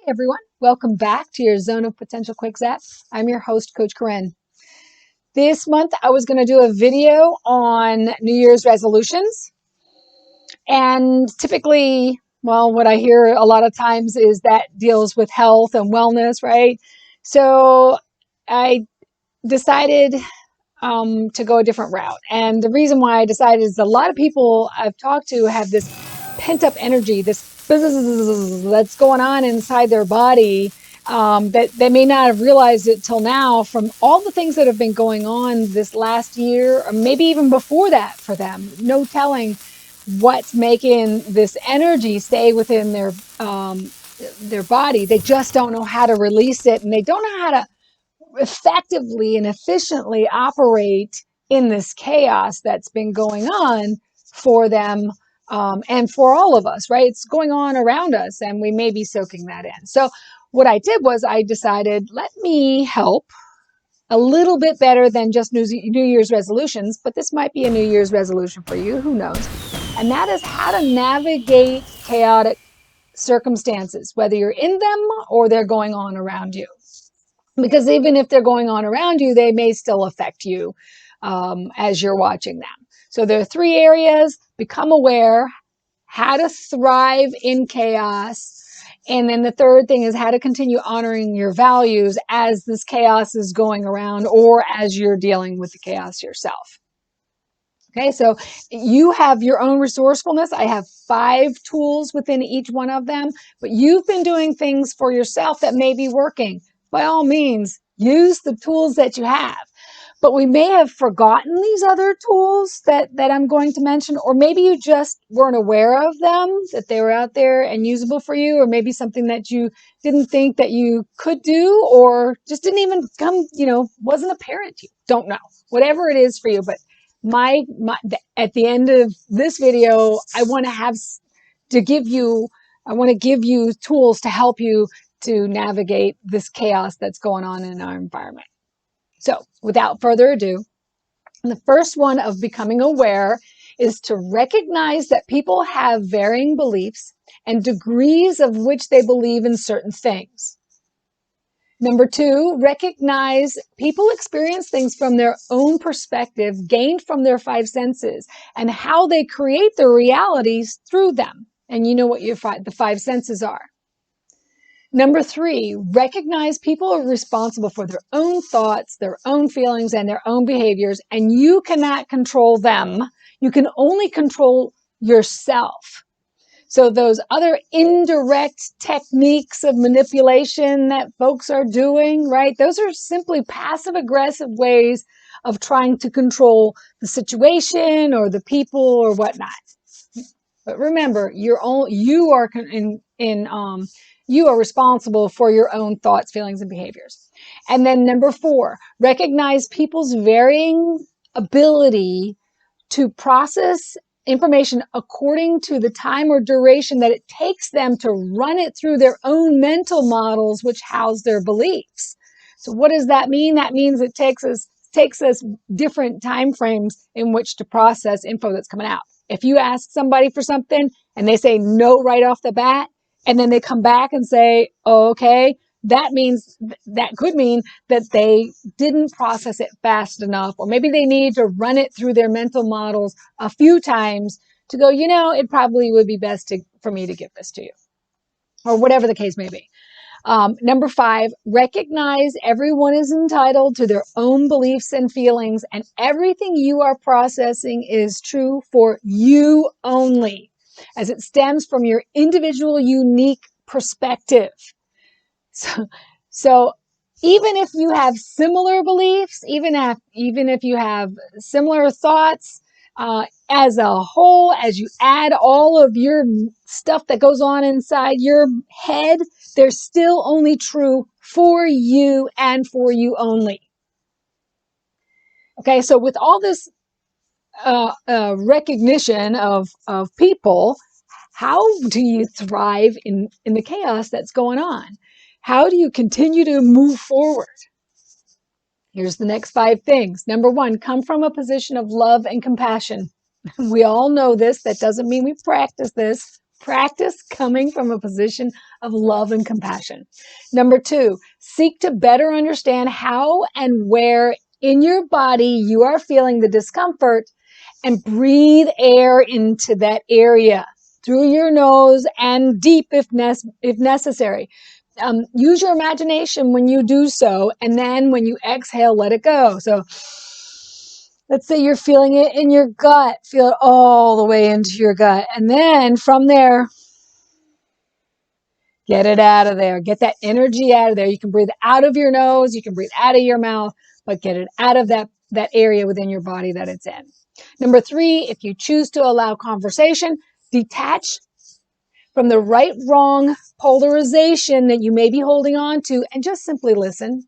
everyone. Welcome back to your Zone of Potential Quick Zap. I'm your host, Coach Corinne. This month, I was going to do a video on New Year's resolutions. And typically, well, what I hear a lot of times is that deals with health and wellness, right? So I decided to go a different route. And the reason why I decided is a lot of people I've talked to have this pent up energy, this that's going on inside their body that they may not have realized it till now from all the things that have been going on this last year, or maybe even before that for them. No telling what's making this energy stay within their body. They just don't know how to release it, and they don't know how to effectively and efficiently operate in this chaos that's been going on for them and for all of us, right? It's going on around us and we may be soaking that in. So what I did was I decided, let me help a little bit better than just New Year's resolutions, but this might be a New Year's resolution for you, who knows? And that is how to navigate chaotic circumstances, whether you're in them or they're going on around you. Because even if they're going on around you, they may still affect you as you're watching them. So there are 3 areas: become aware, how to thrive in chaos, and then the third thing is how to continue honoring your values as this chaos is going around or as you're dealing with the chaos yourself. Okay, so you have your own resourcefulness. I have 5 tools within each one of them, but you've been doing things for yourself that may be working. By all means, use the tools that you have. But we may have forgotten these other tools that I'm going to mention, or maybe you just weren't aware of them, that they were out there and usable for you, or maybe something that you didn't think that you could do, or just didn't even come, wasn't apparent to you. Don't know. Whatever it is for you. But at the end of this video, I want to give you tools to help you to navigate this chaos that's going on in our environment. So without further ado, the first one of becoming aware is to recognize that people have varying beliefs and degrees of which they believe in certain things. Number 2, recognize people experience things from their own perspective, gained from their 5 senses, and how they create their realities through them. And you know what the 5 senses are. Number 3, recognize people are responsible for their own thoughts, their own feelings, and their own behaviors, and you cannot control them. You can only control yourself. So those other indirect techniques of manipulation that folks are doing, right? Those are simply passive-aggressive ways of trying to control the situation or the people or whatnot. But remember, you are responsible for your own thoughts, feelings, and behaviors. And then number 4, recognize people's varying ability to process information according to the time or duration that it takes them to run it through their own mental models, which house their beliefs. So what does that mean? That means it takes us different time frames in which to process info that's coming out. If you ask somebody for something and they say no right off the bat, and then they come back and say, oh, okay, that could mean that they didn't process it fast enough, or maybe they need to run it through their mental models a few times to go, it probably would be best for me to give this to you, or whatever the case may be. Number 5, recognize everyone is entitled to their own beliefs and feelings, and everything you are processing is true for you only, as it stems from your individual, unique perspective. So even if you have similar beliefs, even if you have similar thoughts, as a whole, as you add all of your stuff that goes on inside your head, they're still only true for you and for you only. Okay, so with all this recognition of people, how do you thrive in the chaos that's going on? How do you continue to move forward? Here's the next 5 things. Number 1, come from a position of love and compassion. We all know this. That doesn't mean we practice this. Practice coming from a position of love and compassion. Number 2, seek to better understand how and where in your body you are feeling the discomfort and breathe air into that area through your nose and deep if necessary. Use your imagination when you do so, and then when you exhale, let it go. So let's say you're feeling it in your gut, feel it all the way into your gut, and then from there, get it out of there. Get that energy out of there. You can breathe out of your nose, you can breathe out of your mouth, but get it out of that area within your body that it's in. Number 3, if you choose to allow conversation, detach from the right wrong polarization that you may be holding on to and just simply listen.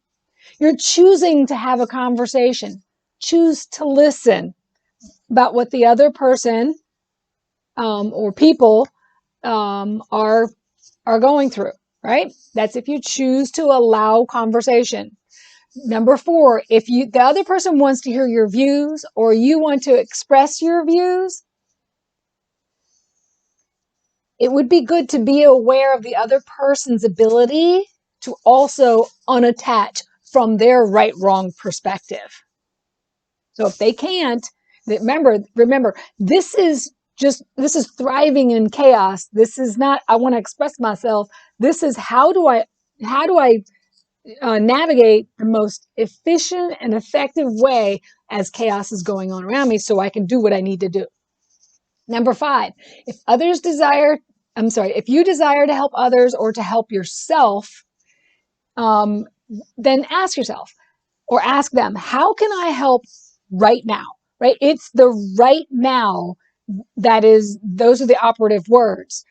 You're choosing to have a conversation. Choose to listen about what the other person or people are going through, right? That's if you choose to allow conversation. Number 4, if the other person wants to hear your views or you want to express your views, it would be good to be aware of the other person's ability to also unattach from their right-wrong perspective. So if they can't, remember, this is thriving in chaos. This is not, I want to express myself. This is how do I navigate the most efficient and effective way as chaos is going on around me so I can do what I need to do. Number 5, if you desire to help others or to help yourself, then ask yourself or ask them, how can I help right now? Right? It's the right now those are the operative words,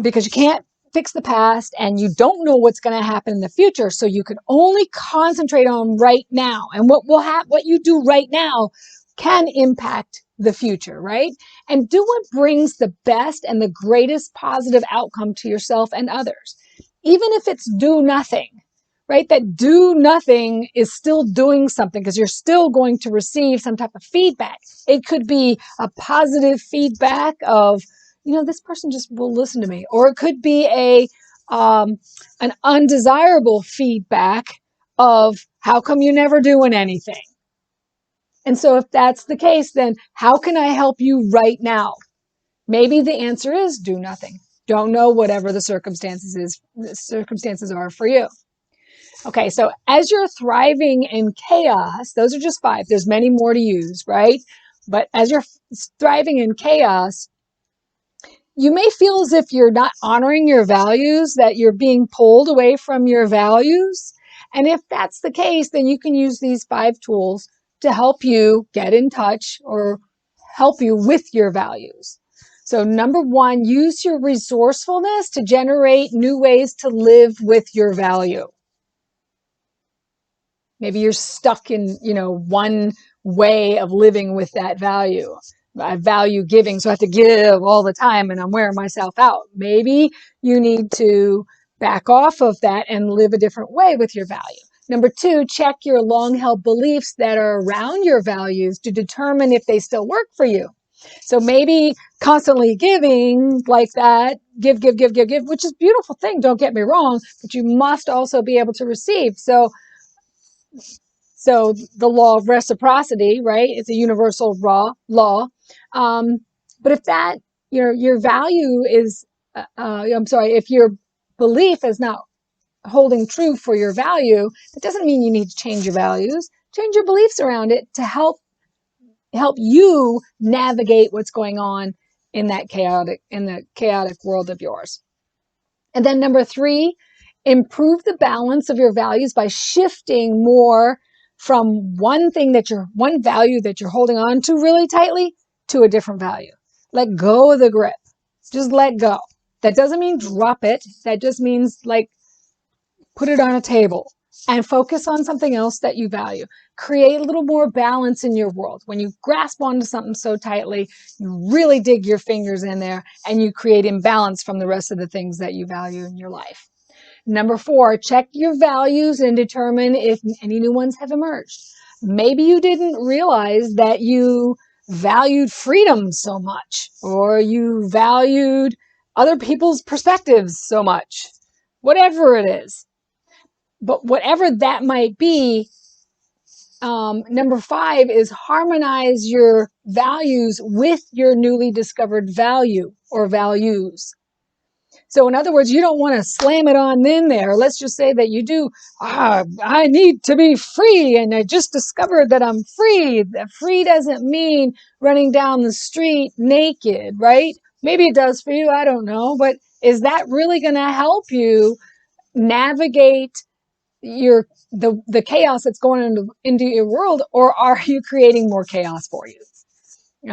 because you can't fix the past and you don't know what's going to happen in the future. So you can only concentrate on right now, and what you do right now can impact the future, right? And do what brings the best and the greatest positive outcome to yourself and others. Even if it's do nothing, right? That do nothing is still doing something because you're still going to receive some type of feedback. It could be a positive feedback of, this person just will listen to me. Or it could be an undesirable feedback of, how come you never doing anything? And so if that's the case, then how can I help you right now? Maybe the answer is do nothing. Don't know, whatever the circumstances are for you. Okay, so as you're thriving in chaos, those are just 5. There's many more to use, right? But as you're thriving in chaos, you may feel as if you're not honoring your values, that you're being pulled away from your values. And if that's the case, then you can use these 5 tools to help you get in touch or help you with your values. So number 1, use your resourcefulness to generate new ways to live with your value. Maybe you're stuck in, one way of living with that value. I value giving, so I have to give all the time and I'm wearing myself out. Maybe you need to back off of that and live a different way with your value. Number 2, check your long-held beliefs that are around your values to determine if they still work for you. So maybe constantly giving like that, give, which is a beautiful thing, don't get me wrong, but you must also be able to receive. So the law of reciprocity, right? It's a universal law. But if that, your value is, if your belief is not holding true for your value, that doesn't mean you need to change your values. Change your beliefs around it to help you navigate what's going on in the chaotic world of yours. And then number 3, improve the balance of your values by shifting more from one value that you're holding on to really tightly to a different value. Let go of the grip. Just let go. That doesn't mean drop it. That just means put it on a table and focus on something else that you value. Create a little more balance in your world. When you grasp onto something so tightly, you really dig your fingers in there and you create imbalance from the rest of the things that you value in your life. Number 4, check your values and determine if any new ones have emerged. Maybe you didn't realize that you valued freedom so much, or you valued other people's perspectives so much, whatever it is. But whatever that might be, number 5 is harmonize your values with your newly discovered value or values. So in other words, you don't want to slam it on in there. Let's just say that you do, I need to be free, and I just discovered that I'm free. That free doesn't mean running down the street naked, right? Maybe it does for you, I don't know. But is that really going to help you navigate the chaos that's going into your world, or are you creating more chaos for you,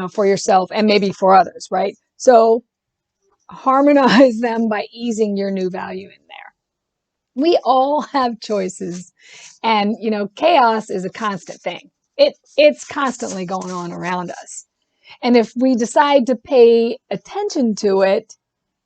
for yourself and maybe for others, right? So harmonize them by easing your new value in there. We all have choices, and chaos is a constant thing. It's constantly going on around us. And if we decide to pay attention to it,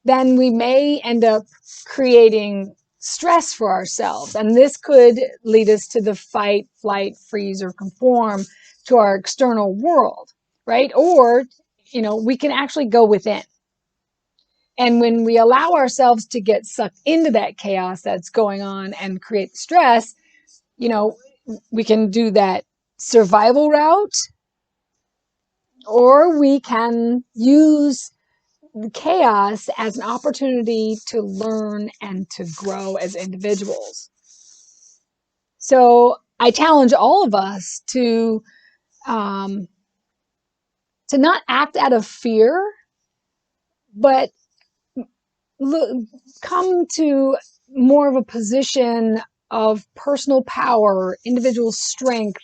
then we may end up creating stress for ourselves. And this could lead us to the fight, flight, freeze, or conform to our external world, right? Or, we can actually go within. And when we allow ourselves to get sucked into that chaos that's going on and create stress, we can do that survival route, or we can use the chaos as an opportunity to learn and to grow as individuals. So I challenge all of us to not act out of fear, but come to more of a position of personal power, individual strength,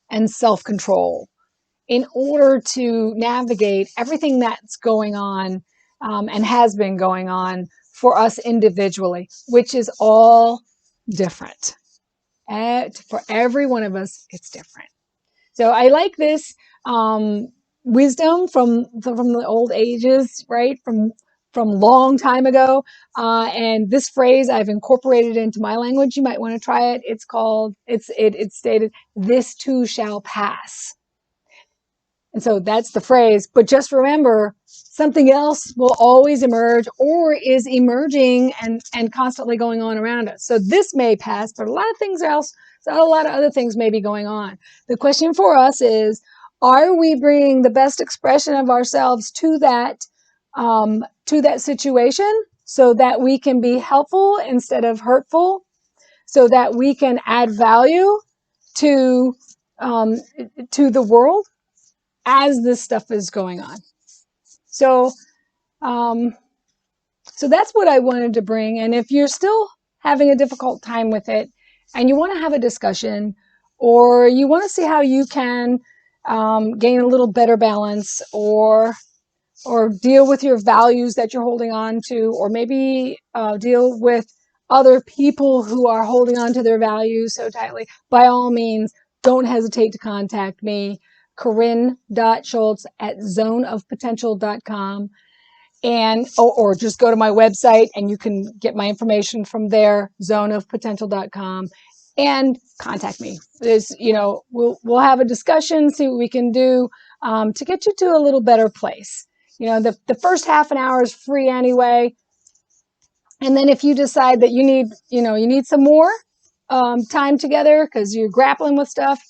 and self-control in order to navigate everything that's going on and has been going on for us individually, which is all different. For every one of us, it's different. So I like this wisdom from the old ages, right? From long time ago. And this phrase I've incorporated into my language. You might want to try it. It's stated, "This too shall pass." And so that's the phrase. But just remember, something else will always emerge or is emerging and constantly going on around us. So this may pass, but a lot of other things may be going on. The question for us is, are we bringing the best expression of ourselves to that situation so that we can be helpful instead of hurtful, so that we can add value to the world as this stuff is going on? So that's what I wanted to bring. And if you're still having a difficult time with it and you want to have a discussion, or you want to see how you can gain a little better balance, or deal with your values that you're holding on to, or maybe deal with other people who are holding on to their values so tightly, by all means, don't hesitate to contact me, corinne.schultz@zoneofpotential.com. And or just go to my website and you can get my information from there, zoneofpotential.com, and contact me. We'll have a discussion, see what we can do to get you to a little better place. The first half an hour is free anyway. And then if you decide that you need some more time together because you're grappling with stuff,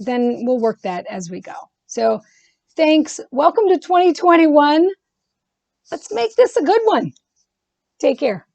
then we'll work that as we go. So thanks. Welcome to 2021. Let's make this a good one. Take care.